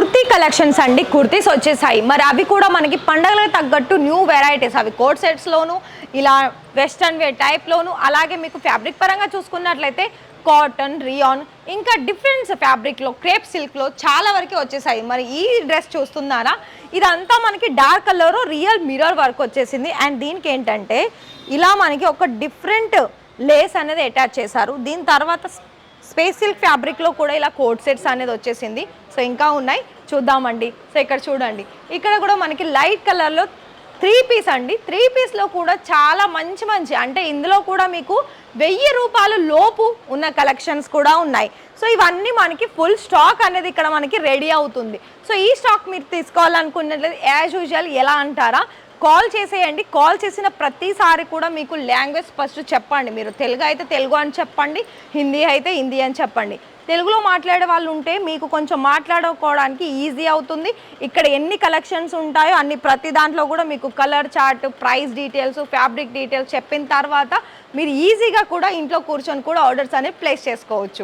Kurti collections అండి. కుర్తీస్ వచ్చేసాయి. మరి అవి కూడా మనకి పండగలకు తగ్గట్టు న్యూ వెరైటీస్. అవి కోట్ సెట్స్లోను, ఇలా వెస్టర్న్ వేర్ టైప్లోను, అలాగే మీకు ఫ్యాబ్రిక్ పరంగా చూసుకున్నట్లయితే కాటన్, రియాన్, ఇంకా డిఫరెంట్ ఫ్యాబ్రిక్లో, క్రేప్ సిల్క్లో చాలా వరకు వచ్చేసాయి. మరి ఈ డ్రెస్ చూస్తున్నారా, ఇదంతా మనకి dark colour real mirror work వచ్చేసింది. అండ్ దీనికి ఏంటంటే ఇలా మనకి ఒక డిఫరెంట్ లేస్ అనేది అటాచ్ చేశారు. దీని తర్వాత స్పేస్ సిల్క్ ఫ్యాబ్రిక్లో కూడా ఇలా కోట్ సెట్స్ అనేది వచ్చేసింది. సో ఇంకా ఉన్నాయి, చూద్దామండి. సో ఇక్కడ చూడండి, ఇక్కడ కూడా మనకి లైట్ కలర్లో 3 పీస్ అండి. 3 పీస్లో కూడా చాలా మంచి మంచి, అంటే ఇందులో కూడా మీకు 1000 రూపాయలు లోపు ఉన్న కలెక్షన్స్ కూడా ఉన్నాయి. సో ఇవన్నీ మనకి ఫుల్ స్టాక్ అనేది ఇక్కడ మనకి రెడీ అవుతుంది. సో ఈ స్టాక్ మీరు తీసుకోవాలనుకున్నట్లయితే యాజ్ యూజువల్ ఎలా అంటారా, కాల్ చేసేయండి. కాల్ చేసిన ప్రతిసారి కూడా మీకు లాంగ్వేజ్ ఫస్ట్ చెప్పండి. మీరు తెలుగు అయితే తెలుగు అని చెప్పండి, హిందీ అయితే హిందీ అని చెప్పండి. తెలుగులో మాట్లాడే వాళ్ళు ఉంటే మీకు కొంచెం మాట్లాడుకోవడానికి ఈజీ అవుతుంది. ఇక్కడ ఎన్ని కలెక్షన్స్ ఉంటాయో అన్ని ప్రతి దాంట్లో కూడా మీకు colour chart, price details, fabric details చెప్పిన తర్వాత మీరు ఈజీగా కూడా ఇంట్లో కూర్చొని కూడా ఆర్డర్స్ అనేవి ప్లేస్ చేసుకోవచ్చు.